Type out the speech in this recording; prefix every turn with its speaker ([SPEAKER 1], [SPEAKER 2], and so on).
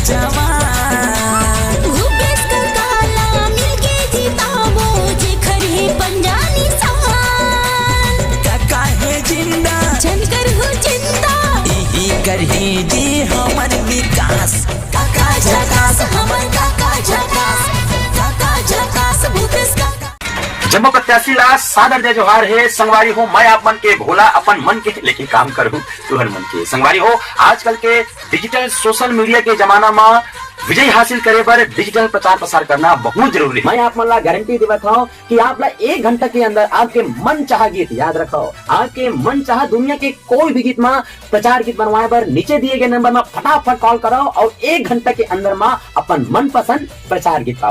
[SPEAKER 1] जवान।
[SPEAKER 2] भूपेश का काला मिलके जिताबो जेकर है पंजानी समान।
[SPEAKER 1] काका है जिंदा
[SPEAKER 2] जनकर हो चिंता
[SPEAKER 1] यही करही जी हमर विकास। काका झकास हमर काका झकास, काका झकास भूपेश काका।
[SPEAKER 3] जम्मू प्रत्याशी ला सादर जय जोहार है। संगवारी हो मैं आप मन के भोला अपन मन के लेके काम करूँ तुहर मन के। संगवारी हो आजकल के डिजिटल सोशल मीडिया के जमाना में विजय हासिल करे बर डिजिटल प्रचार प्रसार करना बहुत जरूरी है। मैं आप मन ला गारंटी देवत हूँ कि आप ला 1 घंटा के अंदर आपके मन चाह गीत याद रखो। आपके मन चाह दुनिया के कोई भी गीत में प्रचार गीत बनवाए बर नीचे दिए गए नंबर में फटाफट कॉल करो और 1 घंटा के अंदर में अपन मनपसंद प्रचार गीत पाओ।